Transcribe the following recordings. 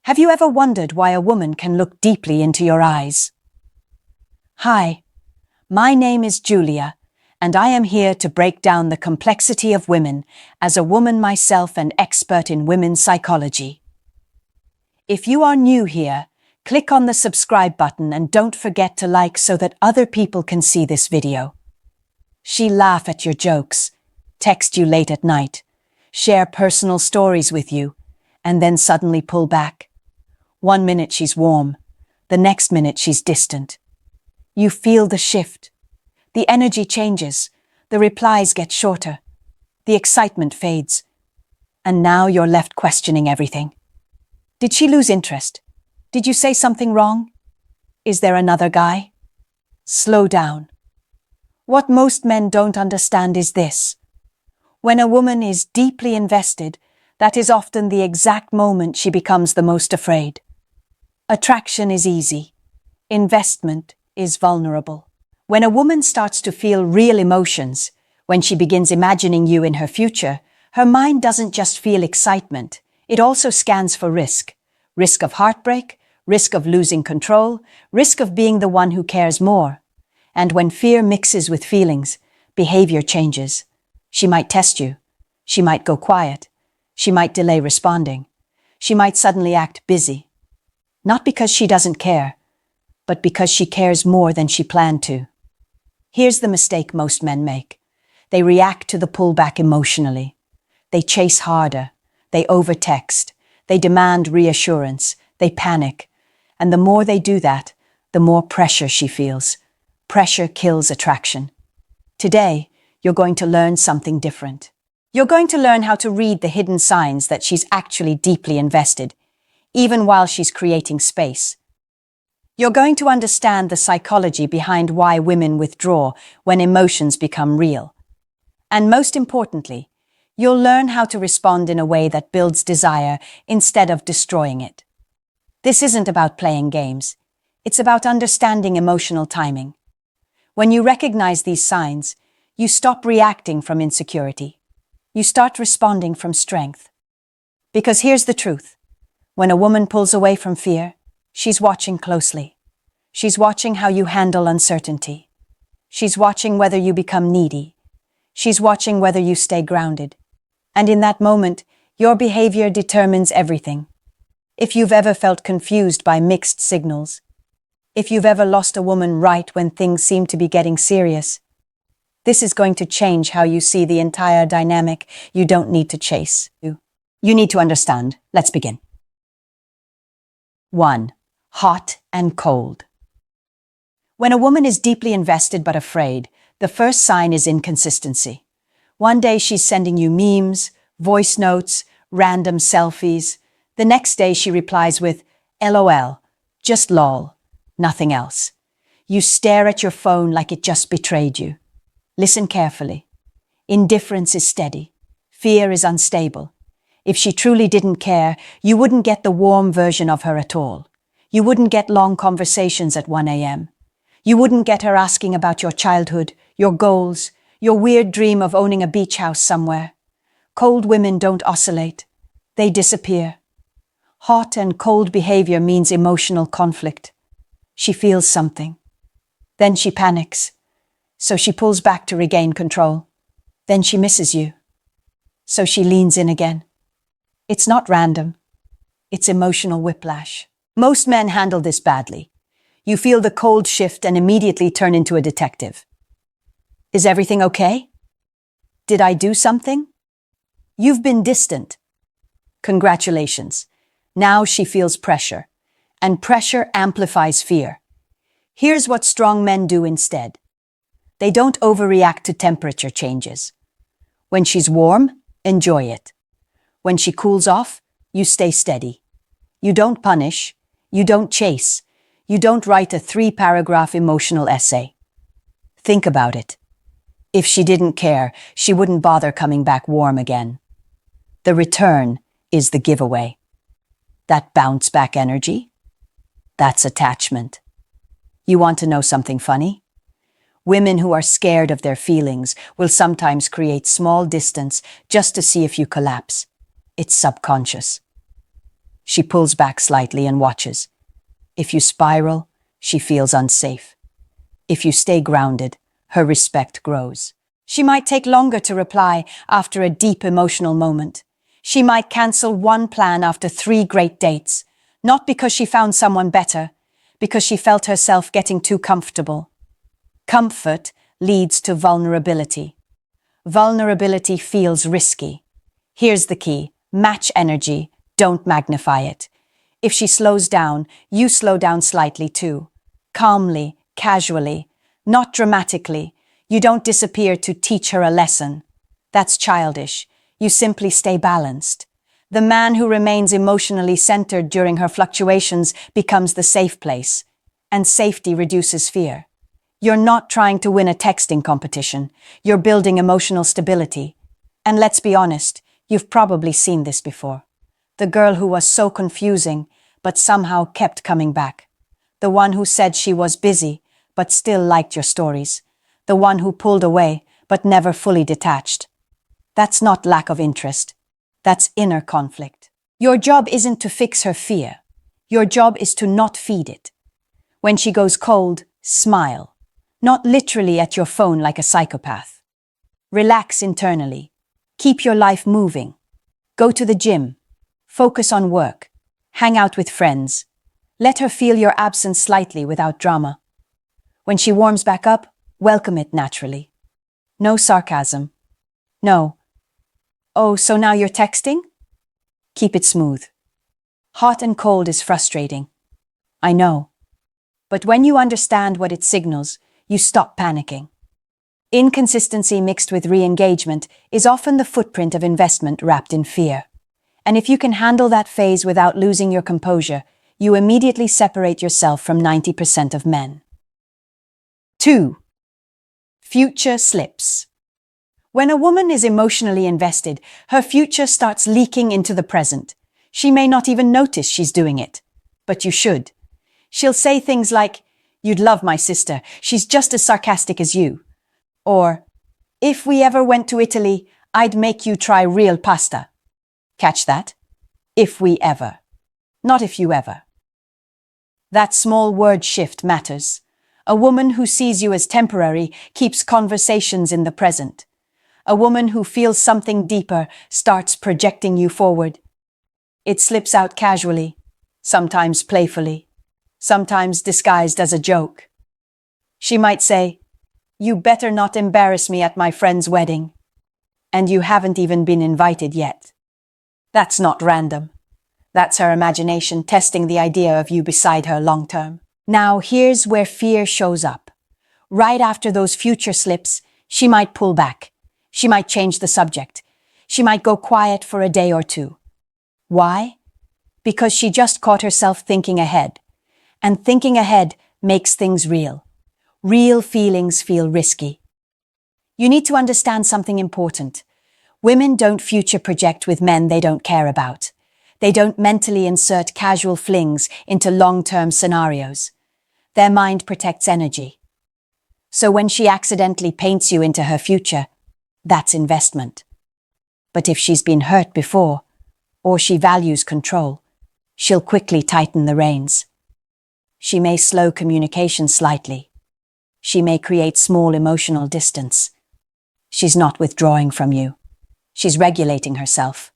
Have you ever wondered why a woman can look deeply into your eyes? Hi, my name is Julia, and I am here to break down the complexity of women as a woman myself and expert in women's psychology. If you are new here, click on the subscribe button and don't forget to like so that other people can see this video. She laugh at your jokes, text you late at night, share personal stories with you, and then suddenly pull back. 1 minute she's warm, the next minute she's distant. You feel the shift. The energy changes, the replies get shorter, the excitement fades, and now you're left questioning everything. Did she lose interest? Did you say something wrong? Is there another guy? Slow down. What most men don't understand is this. When a woman is deeply invested, that is often the exact moment she becomes the most afraid. Attraction is easy. Investment is vulnerable. When a woman starts to feel real emotions, when she begins imagining you in her future, her mind doesn't just feel excitement, it also scans for risk. Risk of heartbreak, risk of losing control, risk of being the one who cares more. And when fear mixes with feelings, behavior changes. She might test you. She might go quiet. She might delay responding. She might suddenly act busy. Not because she doesn't care, but because she cares more than she planned to. Here's the mistake most men make. They react to the pullback emotionally. They chase harder. They overtext. They demand reassurance. They panic. And the more they do that, the more pressure she feels. Pressure kills attraction. Today, you're going to learn something different. You're going to learn how to read the hidden signs that she's actually deeply invested, even while she's creating space. You're going to understand the psychology behind why women withdraw when emotions become real. And most importantly, you'll learn how to respond in a way that builds desire instead of destroying it. This isn't about playing games. It's about understanding emotional timing. When you recognize these signs, you stop reacting from insecurity. You start responding from strength. Because here's the truth. When a woman pulls away from fear, she's watching closely. She's watching how you handle uncertainty. She's watching whether you become needy. She's watching whether you stay grounded. And in that moment, your behavior determines everything. If you've ever felt confused by mixed signals, if you've ever lost a woman right when things seem to be getting serious, this is going to change how you see the entire dynamic. You don't need to chase. You need to understand. Let's begin. 1. Hot and cold. When a woman is deeply invested but afraid, the first sign is inconsistency. One day she's sending you memes, voice notes, random selfies. The next day she replies with, LOL, just lol, nothing else. You stare at your phone like it just betrayed you. Listen carefully. Indifference is steady. Fear is unstable. If she truly didn't care, you wouldn't get the warm version of her at all. You wouldn't get long conversations at 1 a.m. You wouldn't get her asking about your childhood, your goals, your weird dream of owning a beach house somewhere. Cold women don't oscillate. They disappear. Hot and cold behavior means emotional conflict. She feels something. Then she panics. So she pulls back to regain control. Then she misses you. So she leans in again. It's not random. It's emotional whiplash. Most men handle this badly. You feel the cold shift and immediately turn into a detective. Is everything okay? Did I do something? You've been distant. Congratulations. Now she feels pressure. And pressure amplifies fear. Here's what strong men do instead. They don't overreact to temperature changes. When she's warm, enjoy it. When she cools off, you stay steady. You don't punish. You don't chase. You don't write a 3-paragraph emotional essay. Think about it. If she didn't care, she wouldn't bother coming back warm again. The return is the giveaway. That bounce-back energy? That's attachment. You want to know something funny? Women who are scared of their feelings will sometimes create small distance just to see if you collapse. It's subconscious. She pulls back slightly and watches. If you spiral, she feels unsafe. If you stay grounded, her respect grows. She might take longer to reply after a deep emotional moment. She might cancel one plan after 3 great dates, not because she found someone better, because she felt herself getting too comfortable. Comfort leads to vulnerability. Vulnerability feels risky. Here's the key: match energy, don't magnify it. If she slows down, you slow down slightly too. Calmly, casually, not dramatically. You don't disappear to teach her a lesson. That's childish. You simply stay balanced. The man who remains emotionally centered during her fluctuations becomes the safe place, and safety reduces fear. You're not trying to win a texting competition. You're building emotional stability. And let's be honest, you've probably seen this before. The girl who was so confusing, but somehow kept coming back. The one who said she was busy, but still liked your stories. The one who pulled away, but never fully detached. That's not lack of interest. That's inner conflict. Your job isn't to fix her fear. Your job is to not feed it. When she goes cold, smile. Not literally at your phone like a psychopath. Relax internally. Keep your life moving. Go to the gym. Focus on work. Hang out with friends. Let her feel your absence slightly without drama. When she warms back up, welcome it naturally. No sarcasm. No. Oh, so now you're texting? Keep it smooth. Hot and cold is frustrating. I know. But when you understand what it signals, you stop panicking. Inconsistency mixed with re-engagement is often the footprint of investment wrapped in fear. And if you can handle that phase without losing your composure, you immediately separate yourself from 90% of men. 2. Future slips. When a woman is emotionally invested, her future starts leaking into the present. She may not even notice she's doing it, but you should. She'll say things like, "You'd love my sister, she's just as sarcastic as you." Or, "If we ever went to Italy, I'd make you try real pasta." Catch that? If we ever. Not if you ever. That small word shift matters. A woman who sees you as temporary keeps conversations in the present. A woman who feels something deeper starts projecting you forward. It slips out casually, sometimes playfully, sometimes disguised as a joke. She might say, "You better not embarrass me at my friend's wedding." And you haven't even been invited yet. That's not random. That's her imagination testing the idea of you beside her long term. Now here's where fear shows up. Right after those future slips, she might pull back. She might change the subject. She might go quiet for a day or two. Why? Because she just caught herself thinking ahead. And thinking ahead makes things real. Real feelings feel risky. You need to understand something important. Women don't future project with men they don't care about. They don't mentally insert casual flings into long-term scenarios. Their mind protects energy. So when she accidentally paints you into her future, that's investment. But if she's been hurt before, or she values control, she'll quickly tighten the reins. She may slow communication slightly. She may create small emotional distance. She's not withdrawing from you. She's regulating herself.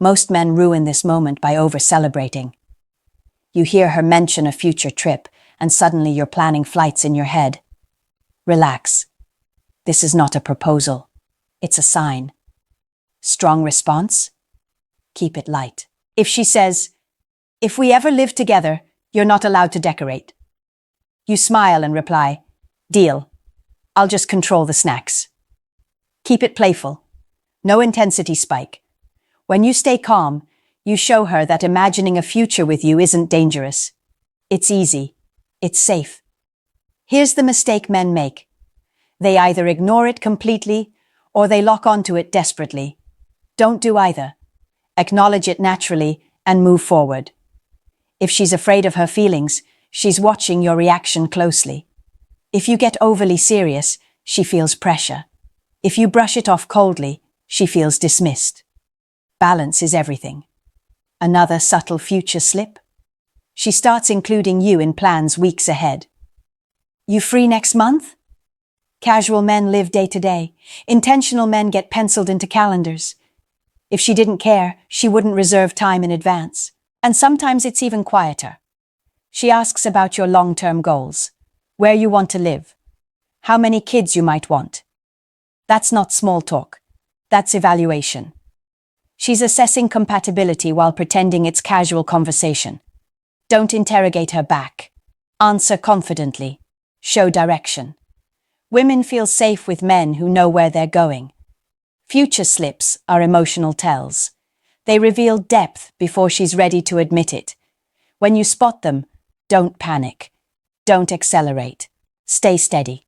Most men ruin this moment by over-celebrating. You hear her mention a future trip, and suddenly you're planning flights in your head. Relax. This is not a proposal. It's a sign. Strong response? Keep it light. If she says, "If we ever live together, you're not allowed to decorate," you smile and reply, "Deal. I'll just control the snacks." Keep it playful. No intensity spike. When you stay calm, you show her that imagining a future with you isn't dangerous. It's easy. It's safe. Here's the mistake men make. They either ignore it completely or they lock onto it desperately. Don't do either. Acknowledge it naturally and move forward. If she's afraid of her feelings, she's watching your reaction closely. If you get overly serious, she feels pressure. If you brush it off coldly, she feels dismissed. Balance is everything. Another subtle future slip? She starts including you in plans weeks ahead. You free next month? Casual men live day to day. Intentional men get penciled into calendars. If she didn't care, she wouldn't reserve time in advance. And sometimes it's even quieter. She asks about your long-term goals, where you want to live, how many kids you might want. That's not small talk. That's evaluation. She's assessing compatibility while pretending it's casual conversation. Don't interrogate her back. Answer confidently. Show direction. Women feel safe with men who know where they're going. Future slips are emotional tells. They reveal depth before she's ready to admit it. When you spot them, don't panic. Don't accelerate. Stay steady.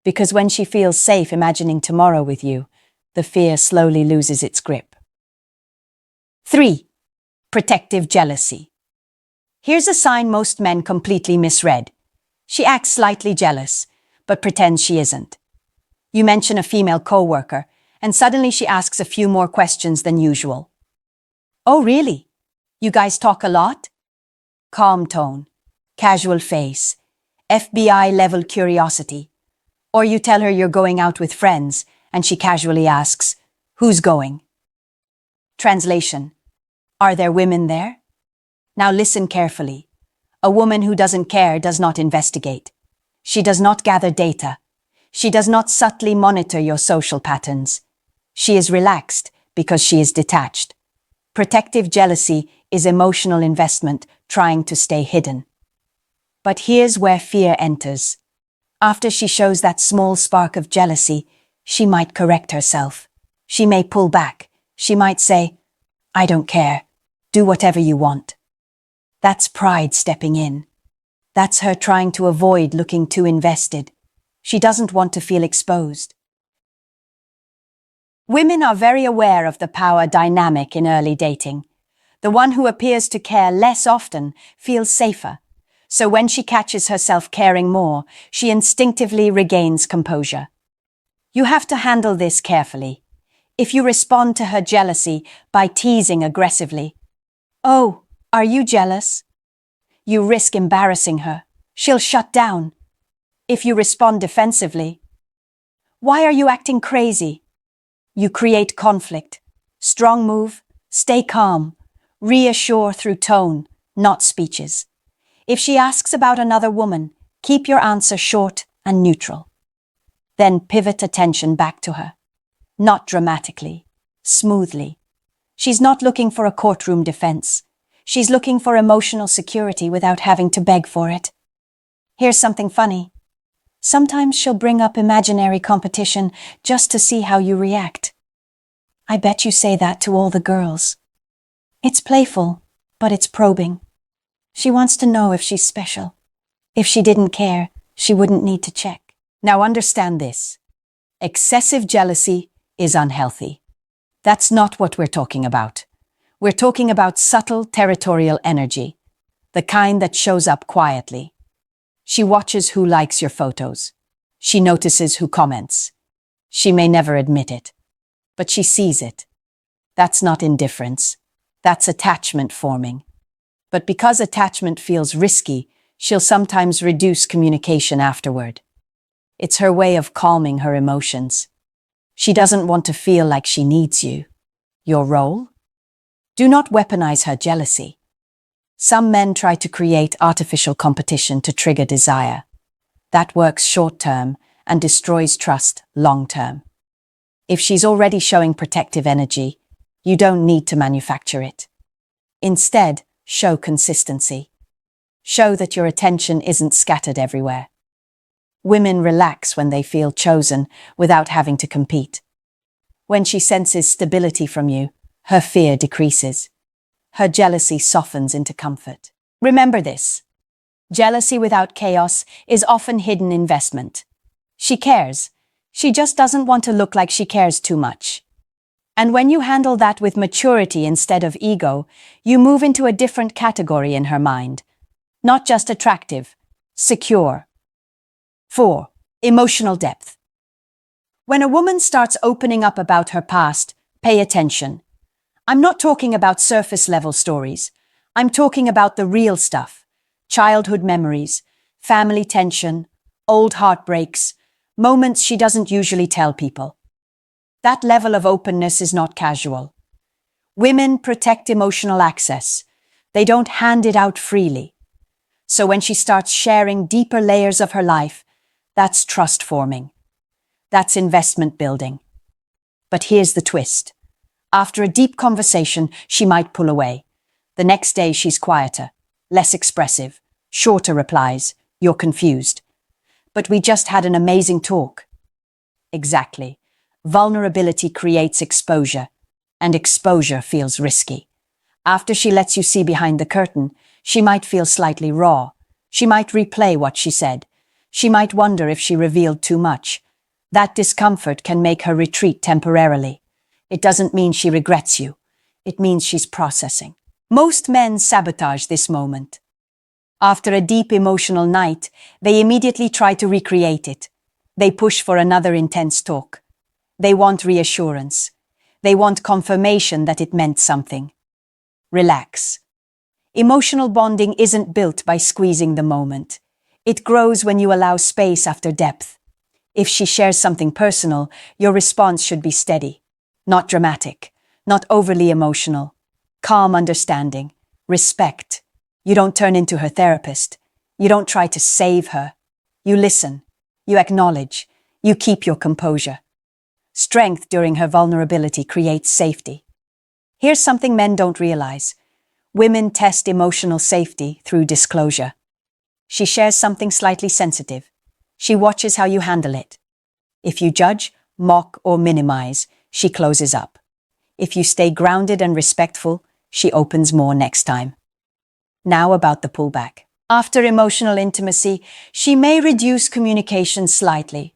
Because when she feels safe imagining tomorrow with you, the fear slowly loses its grip. 3. Protective jealousy. Here's a sign most men completely misread. She acts slightly jealous, but pretends she isn't. You mention a female co-worker, and suddenly she asks a few more questions than usual. Oh, really? You guys talk a lot? Calm tone, casual face, FBI-level curiosity. Or you tell her you're going out with friends, and she casually asks, who's going? Translation: are there women there? Now listen carefully. A woman who doesn't care does not investigate. She does not gather data. She does not subtly monitor your social patterns. She is relaxed because she is detached. Protective jealousy is emotional investment trying to stay hidden. But here's where fear enters. After she shows that small spark of jealousy, she might correct herself. She may pull back. She might say, I don't care. Do whatever you want. That's pride stepping in. That's her trying to avoid looking too invested. She doesn't want to feel exposed. Women are very aware of the power dynamic in early dating. The one who appears to care less often feels safer. So when she catches herself caring more, she instinctively regains composure. You have to handle this carefully. If you respond to her jealousy by teasing aggressively, oh, are you jealous? You risk embarrassing her. She'll shut down. If you respond defensively, why are you acting crazy? You create conflict. Strong move, stay calm. Reassure through tone, not speeches. If she asks about another woman, keep your answer short and neutral. Then pivot attention back to her. Not dramatically, smoothly. She's not looking for a courtroom defense. She's looking for emotional security without having to beg for it. Here's something funny. Sometimes she'll bring up imaginary competition just to see how you react. I bet you say that to all the girls. It's playful, but it's probing. She wants to know if she's special. If she didn't care, she wouldn't need to check. Now understand this. Excessive jealousy is unhealthy. That's not what we're talking about. We're talking about subtle territorial energy, the kind that shows up quietly. She watches who likes your photos. She notices who comments. She may never admit it, but she sees it. That's not indifference. That's attachment forming. But because attachment feels risky, she'll sometimes reduce communication afterward. It's her way of calming her emotions. She doesn't want to feel like she needs you. Your role? Do not weaponize her jealousy. Some men try to create artificial competition to trigger desire. That works short-term and destroys trust long-term. If she's already showing protective energy, you don't need to manufacture it. Instead, show consistency. Show that your attention isn't scattered everywhere. Women relax when they feel chosen without having to compete. When she senses stability from you, her fear decreases. Her jealousy softens into comfort. Remember this. Jealousy without chaos is often hidden investment. She cares. She just doesn't want to look like she cares too much. And when you handle that with maturity instead of ego, you move into a different category in her mind. Not just attractive, secure. 4. Emotional depth. When a woman starts opening up about her past, pay attention. I'm not talking about surface-level stories. I'm talking about the real stuff. Childhood memories, family tension, old heartbreaks, moments she doesn't usually tell people. That level of openness is not casual. Women protect emotional access. They don't hand it out freely. So when she starts sharing deeper layers of her life, that's trust forming. That's investment building. But here's the twist. After a deep conversation, she might pull away. The next day she's quieter, less expressive, shorter replies. You're confused. But we just had an amazing talk. Exactly. Vulnerability creates exposure, and exposure feels risky. After she lets you see behind the curtain, she might feel slightly raw. She might replay what she said. She might wonder if she revealed too much. That discomfort can make her retreat temporarily. It doesn't mean she regrets you. It means she's processing. Most men sabotage this moment. After a deep emotional night, they immediately try to recreate it. They push for another intense talk. They want reassurance. They want confirmation that it meant something. Relax. Emotional bonding isn't built by squeezing the moment. It grows when you allow space after depth. If she shares something personal, your response should be steady, not dramatic, not overly emotional. Calm understanding, respect. You don't turn into her therapist. You don't try to save her. You listen. You acknowledge. You keep your composure. Strength during her vulnerability creates safety. Here's something men don't realize. Women test emotional safety through disclosure. She shares something slightly sensitive. She watches how you handle it. If you judge, mock, or minimize, she closes up. If you stay grounded and respectful, she opens more next time. Now about the pullback. After emotional intimacy, she may reduce communication slightly.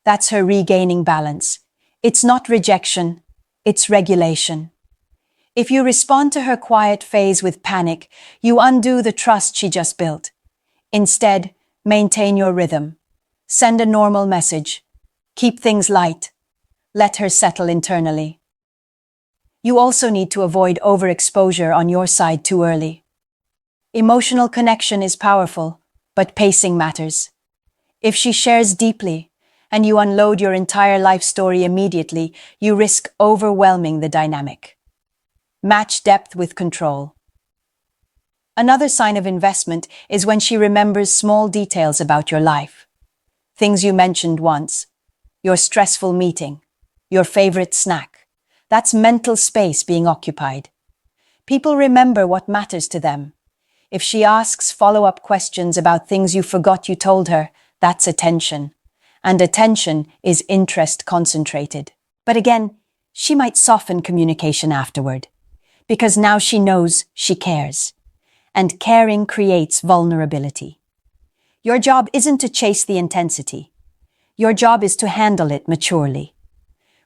That's her regaining balance. It's not rejection, it's regulation. If you respond to her quiet phase with panic, you undo the trust she just built. Instead, maintain your rhythm. Send a normal message. Keep things light. Let her settle internally. You also need to avoid overexposure on your side too early. Emotional connection is powerful, but pacing matters. If she shares deeply, and you unload your entire life story immediately, you risk overwhelming the dynamic. Match depth with control. Another sign of investment is when she remembers small details about your life. Things you mentioned once. Your stressful meeting. Your favorite snack. That's mental space being occupied. People remember what matters to them. If she asks follow-up questions about things you forgot you told her, that's attention. And attention is interest concentrated. But again, she might soften communication afterward, because now she knows she cares. And caring creates vulnerability. Your job isn't to chase the intensity. Your job is to handle it maturely.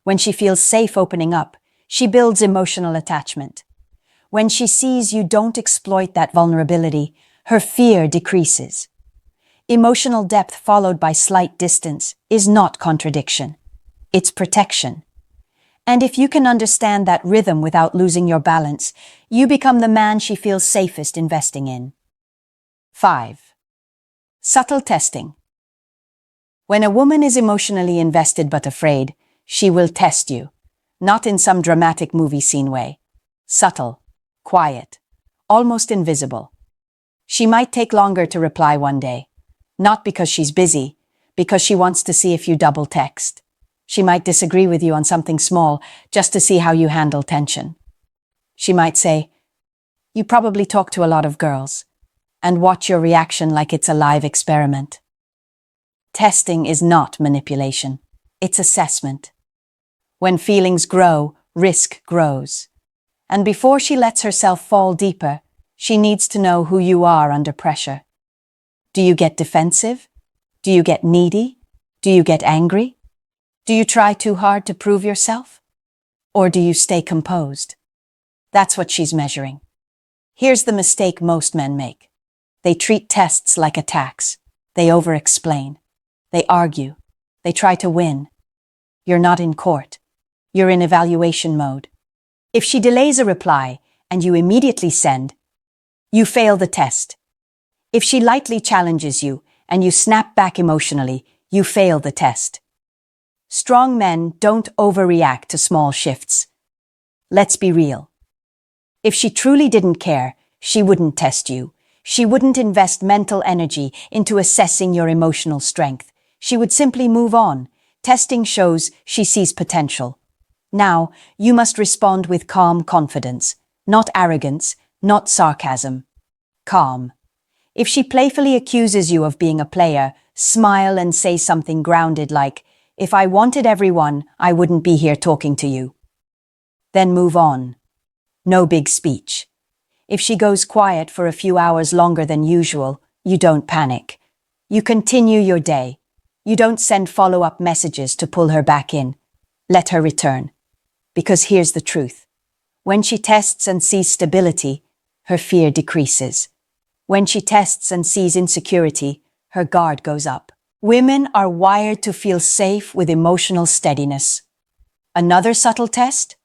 When she feels safe opening up, she builds emotional attachment. When she sees you don't exploit that vulnerability, her fear decreases. Emotional depth followed by slight distance is not contradiction. It's protection. And if you can understand that rhythm without losing your balance, you become the man she feels safest investing in. 5. Subtle testing. When a woman is emotionally invested but afraid, she will test you. Not in some dramatic movie scene way. Subtle, quiet, almost invisible. She might take longer to reply one day. Not because she's busy, because she wants to see if you double text. She might disagree with you on something small just to see how you handle tension. She might say, "You probably talk to a lot of girls," and watch your reaction like it's a live experiment. Testing is not manipulation. It's assessment. When feelings grow, risk grows. And before she lets herself fall deeper, she needs to know who you are under pressure. Do you get defensive? Do you get needy? Do you get angry? Do you try too hard to prove yourself? Or do you stay composed? That's what she's measuring. Here's the mistake most men make. They treat tests like attacks. They over-explain. They argue. They try to win. You're not in court. You're in evaluation mode. If she delays a reply and you immediately send, you fail the test. If she lightly challenges you and you snap back emotionally, you fail the test. Strong men don't overreact to small shifts. Let's be real. If she truly didn't care, she wouldn't test you. She wouldn't invest mental energy into assessing your emotional strength. She would simply move on. Testing shows she sees potential. Now, you must respond with calm confidence, not arrogance, not sarcasm. Calm. If she playfully accuses you of being a player, smile and say something grounded like, "If I wanted everyone, I wouldn't be here talking to you." Then move on. No big speech. If she goes quiet for a few hours longer than usual, you don't panic. You continue your day. You don't send follow-up messages to pull her back in. Let her return. Because here's the truth. When she tests and sees stability, her fear decreases. When she tests and sees insecurity, her guard goes up. Women are wired to feel safe with emotional steadiness. Another subtle test?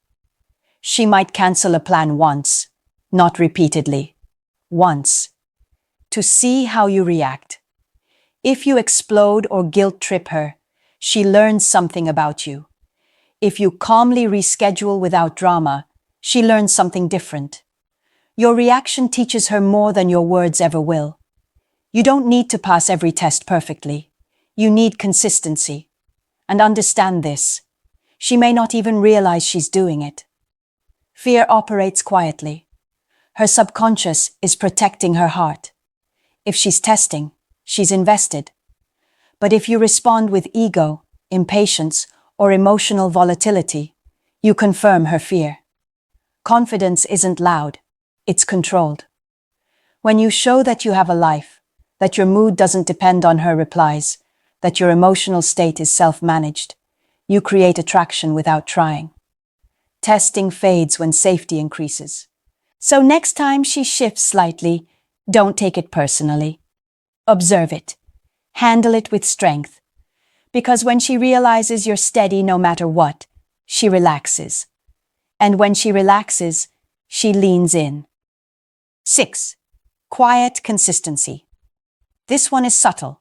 She might cancel a plan once, not repeatedly. Once. To see how you react. If you explode or guilt trip her, she learns something about you. If you calmly reschedule without drama, she learns something different. Your reaction teaches her more than your words ever will. You don't need to pass every test perfectly. You need consistency. And understand this. She may not even realize she's doing it. Fear operates quietly. Her subconscious is protecting her heart. If she's testing, she's invested. But if you respond with ego, impatience, or emotional volatility, you confirm her fear. Confidence isn't loud, it's controlled. When you show that you have a life, that your mood doesn't depend on her replies, that your emotional state is self-managed, you create attraction without trying. Testing fades when safety increases. So next time she shifts slightly, don't take it personally. Observe it. Handle it with strength. Because when she realizes you're steady no matter what, she relaxes. And when she relaxes, she leans in. 6. Quiet consistency. This one is subtle.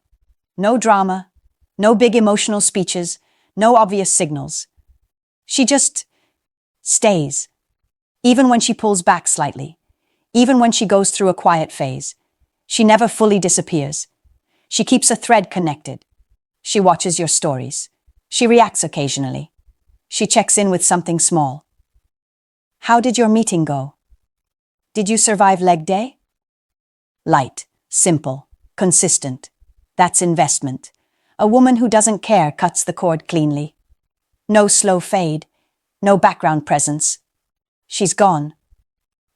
No drama, no big emotional speeches, no obvious signals. She just stays. Even when she pulls back slightly. Even when she goes through a quiet phase. She never fully disappears. She keeps a thread connected. She watches your stories. She reacts occasionally. She checks in with something small. How did your meeting go? Did you survive leg day? Light, simple, consistent. That's investment. A woman who doesn't care cuts the cord cleanly. No slow fade. No background presence. She's gone.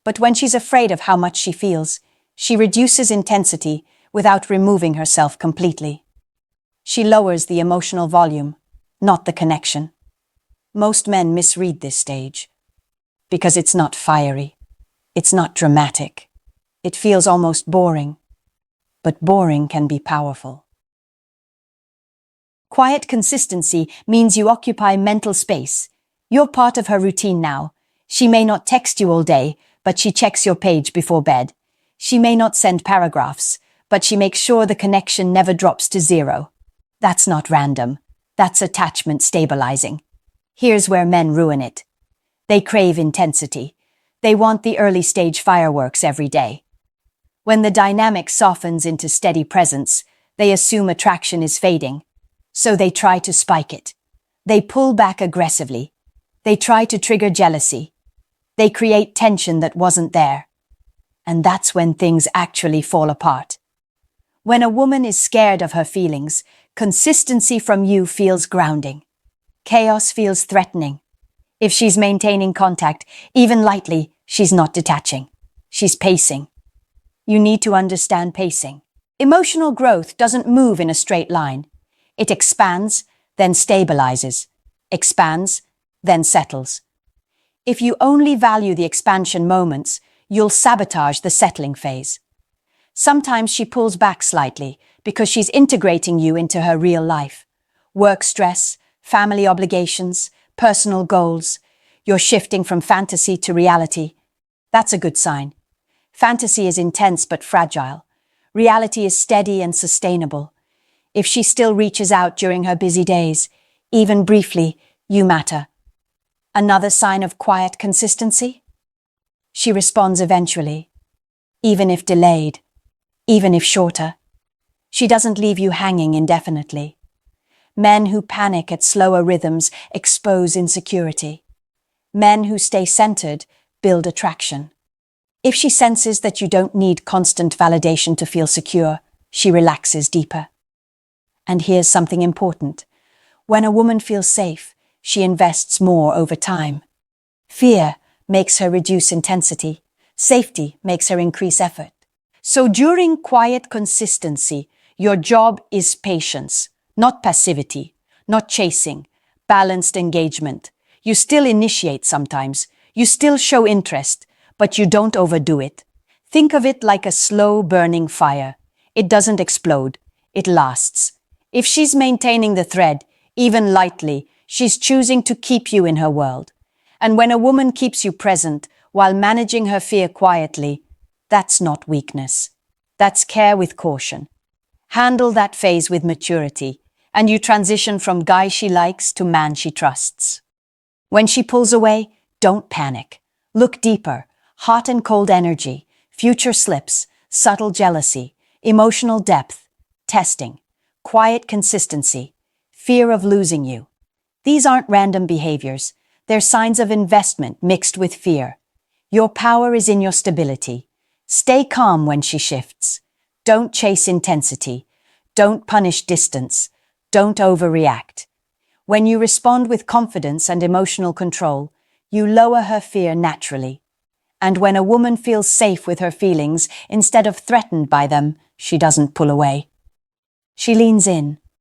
But when she's afraid of how much she feels, she reduces intensity without removing herself completely. She lowers the emotional volume, not the connection. Most men misread this stage. Because it's not fiery. It's not dramatic. It feels almost boring. But boring can be powerful. Quiet consistency means you occupy mental space. You're part of her routine now. She may not text you all day, but she checks your page before bed. She may not send paragraphs, but she makes sure the connection never drops to zero. That's not random. That's attachment stabilizing. Here's where men ruin it. They crave intensity. They want the early stage fireworks every day. When the dynamic softens into steady presence, they assume attraction is fading. So they try to spike it. They pull back aggressively. They try to trigger jealousy. They create tension that wasn't there. And that's when things actually fall apart. When a woman is scared of her feelings, consistency from you feels grounding. Chaos feels threatening. If she's maintaining contact, even lightly, she's not detaching. She's pacing. You need to understand pacing. Emotional growth doesn't move in a straight line. It expands, then stabilizes. Expands, then settles. If you only value the expansion moments, you'll sabotage the settling phase. Sometimes she pulls back slightly because she's integrating you into her real life. Work stress, family obligations, personal goals. You're shifting from fantasy to reality. That's a good sign. Fantasy is intense but fragile. Reality is steady and sustainable. If she still reaches out during her busy days, even briefly, you matter. Another sign of quiet consistency? She responds eventually, even if delayed, even if shorter. She doesn't leave you hanging indefinitely. Men who panic at slower rhythms expose insecurity. Men who stay centered build attraction. If she senses that you don't need constant validation to feel secure, she relaxes deeper. And here's something important. When a woman feels safe, she invests more over time. Fear makes her reduce intensity. Safety makes her increase effort. So during quiet consistency, your job is patience, not passivity, not chasing, balanced engagement. You still initiate sometimes, you still show interest, but you don't overdo it. Think of it like a slow burning fire. It doesn't explode, it lasts. If she's maintaining the thread, even lightly, she's choosing to keep you in her world. And when a woman keeps you present while managing her fear quietly, that's not weakness. That's care with caution. Handle that phase with maturity, and you transition from guy she likes to man she trusts. When she pulls away, don't panic. Look deeper. Hot and cold energy, future slips, subtle jealousy, emotional depth, testing, quiet consistency, fear of losing you. These aren't random behaviors. They're signs of investment mixed with fear. Your power is in your stability. Stay calm when she shifts. Don't chase intensity. Don't punish distance. Don't overreact. When you respond with confidence and emotional control, you lower her fear naturally. And when a woman feels safe with her feelings instead of threatened by them, she doesn't pull away. She leans in,